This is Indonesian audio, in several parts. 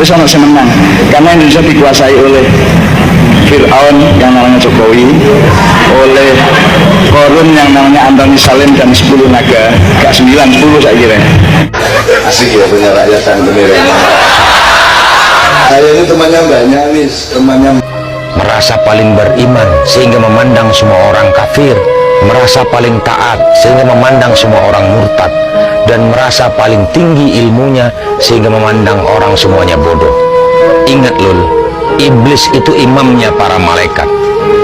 Terus ono sing menang karena Indonesia dikuasai oleh Fir'aun yang namanya Jokowi, oleh Korun yang namanya Antoni Salim dan 10 naga, gak 9, 10 saya kira. Asik ya punya rakyat dan pemirsa. Saya ini temannya banyak nih, temannya. Merasa paling beriman sehingga memandang semua orang kafir, merasa paling taat sehingga memandang semua orang murtad, dan merasa paling tinggi ilmunya sehingga memandang orang semuanya bodoh. Ingat lul, iblis itu imamnya para malaikat,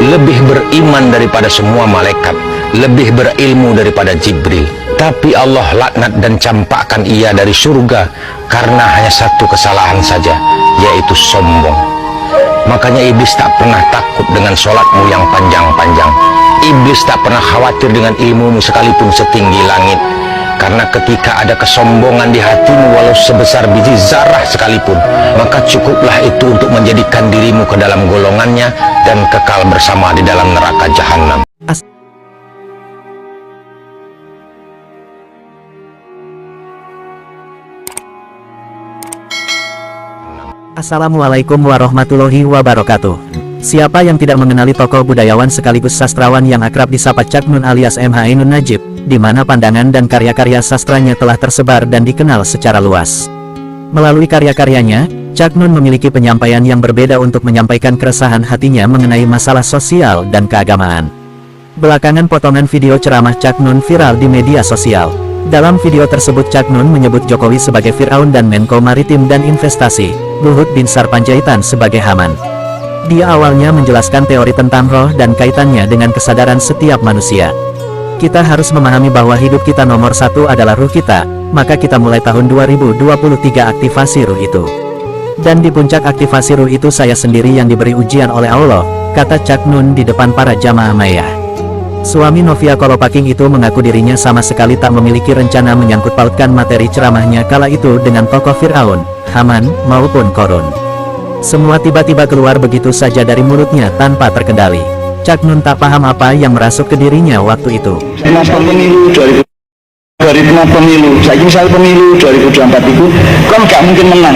lebih beriman daripada semua malaikat, lebih berilmu daripada Jibril. Tapi Allah laknat dan campakkan ia dari surga karena hanya satu kesalahan saja, yaitu sombong. Makanya iblis tak pernah takut dengan sholatmu yang panjang-panjang. Iblis tak pernah khawatir dengan ilmumu sekalipun setinggi langit. Karena ketika ada kesombongan di hatimu walau sebesar biji zarah sekalipun, maka cukuplah itu untuk menjadikan dirimu ke dalam golongannya dan kekal bersama di dalam neraka jahanam. Assalamualaikum warahmatullahi wabarakatuh. Siapa yang tidak mengenali tokoh budayawan sekaligus sastrawan yang akrab disapa Cak Nun alias M. Ainun Najib, di mana pandangan dan karya-karya sastranya telah tersebar dan dikenal secara luas. Melalui karya-karyanya, Cak Nun memiliki penyampaian yang berbeda untuk menyampaikan keresahan hatinya mengenai masalah sosial dan keagamaan. Belakangan potongan video ceramah Cak Nun viral di media sosial. Dalam video tersebut Cak Nun menyebut Jokowi sebagai Fir'aun dan Menko Maritim dan Investasi, Luhut Binsar Panjaitan sebagai Haman. Dia awalnya menjelaskan teori tentang roh dan kaitannya dengan kesadaran setiap manusia. Kita harus memahami bahwa hidup kita nomor satu adalah ruh kita, maka kita mulai tahun 2023 aktivasi ruh itu. Dan di puncak aktivasi ruh itu saya sendiri yang diberi ujian oleh Allah, kata Cak Nun di depan para jamaah Mayah. Suami Novia Kolopaking itu mengaku dirinya sama sekali tak memiliki rencana menyangkut pautkan materi ceramahnya kala itu dengan tokoh Fir'aun, Haman, maupun Korun. Semua tiba-tiba keluar begitu saja dari mulutnya tanpa terkendali. Cak Nun tak paham apa yang merasuk ke dirinya waktu itu. Pemilu 2005 pemilu, saya misal pemilu 2024 itu kan gak mungkin menang.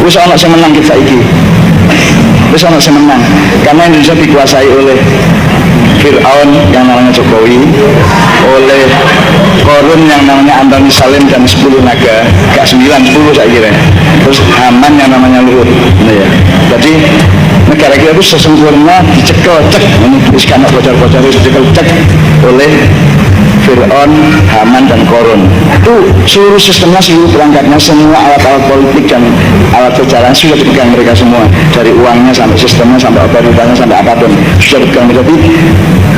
Wis ana sing menang kita iki. Wis ana sing menang karena Indonesia dikuasai oleh Fir'aun yang namanya Jokowi, oleh Korun yang namanya Antoni Salim dan 10 naga, gak 9, 10 saya kira. Terus Haman yang namanya Luhut. Nah, ya. Jadi negara kita itu sesungguhnya dicekel cek, ini karena bocor-bocor itu dicekel cek oleh Fir'aun, Haman dan Korun. Itu seluruh sistemnya, seluruh perangkatnya, semua alat-alat politik dan alat perjalanan sudah dipegang mereka semua, dari uangnya sampai sistemnya sampai otoritasnya sampai apapun sudah dipegang. Jadi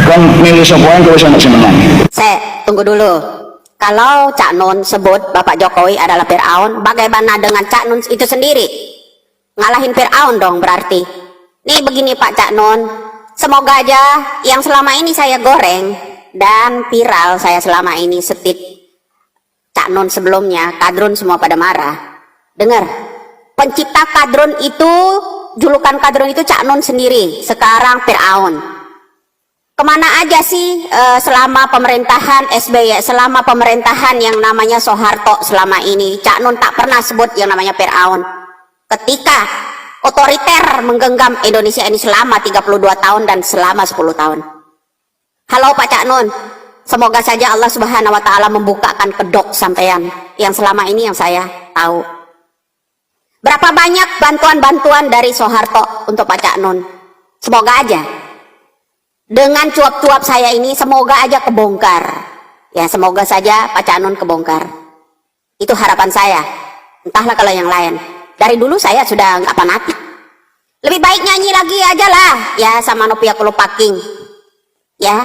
kan milih semuanya kalau saya menang. Saya tunggu dulu. Kalau Cak Nun sebut Bapak Jokowi adalah Fir'aun, bagaimana dengan Cak Nun itu sendiri? Ngalahin Fir'aun dong berarti. Nih begini Pak Cak Nun, semoga aja yang selama ini saya goreng dan viral saya selama ini setit Cak Nun sebelumnya, kadrun semua pada marah. Dengar, pencipta kadrun itu, julukan kadrun itu Cak Nun sendiri, sekarang Fir'aun. Kemana aja sih selama pemerintahan SBY, selama pemerintahan yang namanya Soeharto selama ini? Cak Nun tak pernah sebut yang namanya Fir'aun. Ketika otoriter menggenggam Indonesia ini selama 32 tahun dan selama 10 tahun. Halo Pak Cak Nun, semoga saja Allah Subhanahu wa Ta'ala membukakan kedok sampean yang selama ini yang saya tahu. Berapa banyak bantuan-bantuan dari Soeharto untuk Pak Cak Nun? Semoga aja dengan cuap-cuap saya ini semoga aja kebongkar. Ya semoga saja Pak Cak Nun kebongkar. Itu harapan saya. Entahlah kalau yang lain. Dari dulu saya sudah nggak fanatik. Lebih baik nyanyi lagi aja lah. Ya sama Novia Kolopaking. Ya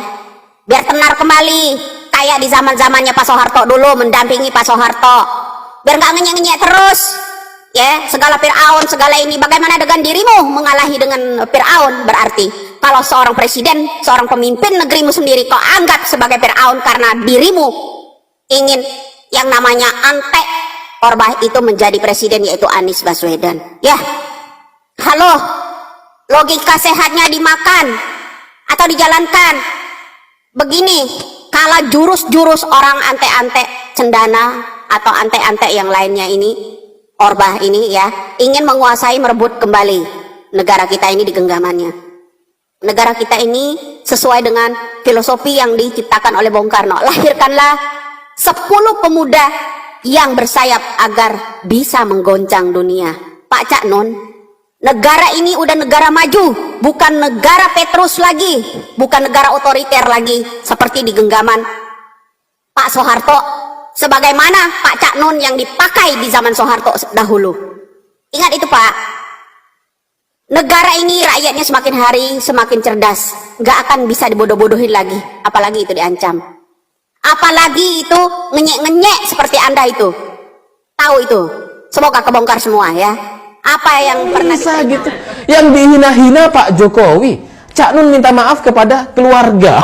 biar tenar kembali. Kayak di zaman-zamannya Pak Soeharto dulu, mendampingi Pak Soeharto. Biar nggak ngenyek-ngenyek terus. Ya segala Fir'aun, segala ini. Bagaimana dengan dirimu mengalahi dengan Fir'aun? Berarti kalau seorang presiden, seorang pemimpin negerimu sendiri kau anggap sebagai Fir'aun karena dirimu ingin yang namanya antek Orbah itu menjadi presiden, yaitu Anies Baswedan. Ya, halo, logika sehatnya dimakan atau dijalankan. Begini, kala jurus-jurus orang antek-antek cendana atau antek-antek yang lainnya ini Orbah ini ya, ingin menguasai, merebut kembali negara kita ini di genggamannya. Negara kita ini sesuai dengan filosofi yang diciptakan oleh Bung Karno. Lahirkanlah 10 pemuda yang bersayap agar bisa menggoncang dunia. Pak Cak Nun, negara ini udah negara maju, bukan negara Petrus lagi, bukan negara otoriter lagi seperti di genggaman Pak Soeharto, sebagaimana Pak Cak Nun yang dipakai di zaman Soeharto dahulu. Ingat itu Pak. Negara ini rakyatnya semakin hari semakin cerdas, nggak akan bisa dibodoh-bodohin lagi, apalagi itu diancam. Apalagi itu ngenyek-ngenyek seperti Anda itu. Tahu itu. Semoga kebongkar semua ya. Apa yang pernah bisa gitu. Yang dihina-hina Pak Jokowi, Cak Nun minta maaf kepada keluarga.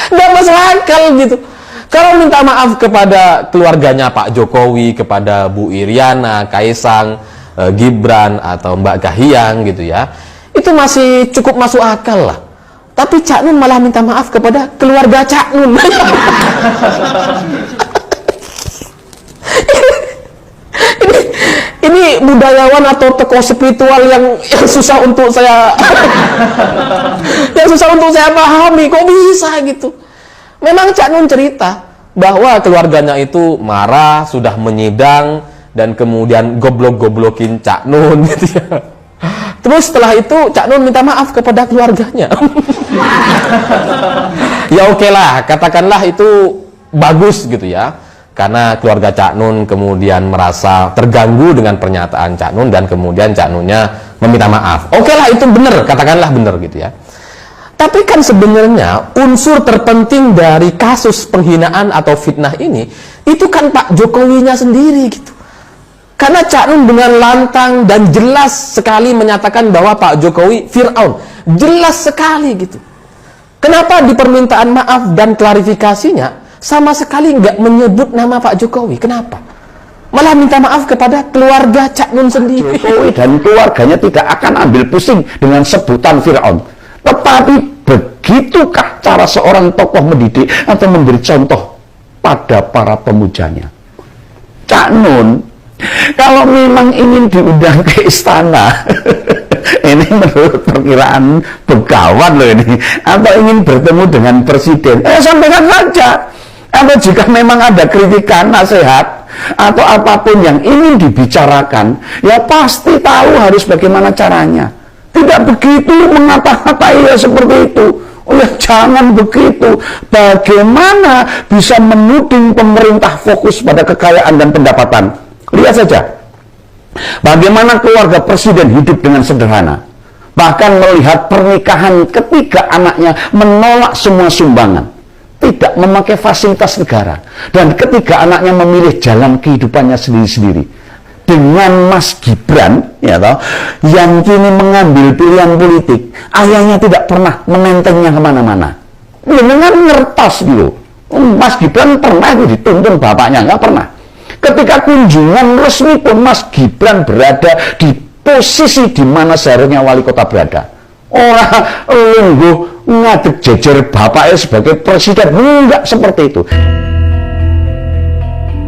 Nggak masuk akal gitu. Kalau minta maaf kepada keluarganya Pak Jokowi, kepada Bu Iriana, Kaisang, Gibran, atau Mbak Kahiyang gitu ya, itu masih cukup masuk akal lah. Tapi Cak Nun malah minta maaf kepada keluarga Cak Nun. ini budayawan atau tokoh spiritual yang susah untuk saya yang susah untuk saya pahami. Kok bisa gitu? Memang Cak Nun cerita bahwa keluarganya itu marah, sudah menyidang, dan kemudian goblok-goblokin Cak Nun gitu ya. Terus setelah itu Cak Nun minta maaf kepada keluarganya. Ya oke lah, katakanlah itu bagus gitu ya. Karena keluarga Cak Nun kemudian merasa terganggu dengan pernyataan Cak Nun, dan kemudian Cak Nunnya meminta maaf. Oke lah, itu benar, katakanlah benar gitu ya. Tapi kan sebenarnya unsur terpenting dari kasus penghinaan atau fitnah ini, itu kan Pak Jokowinya sendiri gitu. Karena Cak Nun dengan lantang dan jelas sekali menyatakan bahwa Pak Jokowi Fir'aun. Jelas sekali gitu. Kenapa di permintaan maaf dan klarifikasinya sama sekali nggak menyebut nama Pak Jokowi? Kenapa? Malah minta maaf kepada keluarga Cak Nun sendiri. Jokowi dan keluarganya tidak akan ambil pusing dengan sebutan Fir'aun. Tetapi begitukah cara seorang tokoh mendidik atau memberi contoh pada para pemujanya? Cak Nun, kalau memang ingin diundang ke istana, ini menurut perkiraan Begawan loh ini, atau ingin bertemu dengan presiden, sampaikan saja. Atau jika memang ada kritikan, nasihat, atau apapun yang ingin dibicarakan, ya pasti tahu harus bagaimana caranya. Tidak begitu mengata-ngatai ya seperti itu. Oh ya jangan begitu. Bagaimana bisa menuding pemerintah fokus pada kekayaan dan pendapatan? Lihat saja. Bagaimana keluarga presiden hidup dengan sederhana. Bahkan melihat pernikahan ketiga anaknya menolak semua sumbangan. Tidak memakai fasilitas negara. Dan ketiga anaknya memilih jalan kehidupannya sendiri-sendiri. Dengan Mas Gibran ya toh, yang kini mengambil pilihan politik, ayahnya tidak pernah menentengnya kemana-mana. Dengan ngertos gitu. Mas Gibran pernah dituntun bapaknya, nggak pernah. Ketika kunjungan resmi pun Mas Gibran berada di posisi di mana seharusnya wali kota berada. Orang lungguh ngadeg jejer bapaknya sebagai presiden, enggak seperti itu.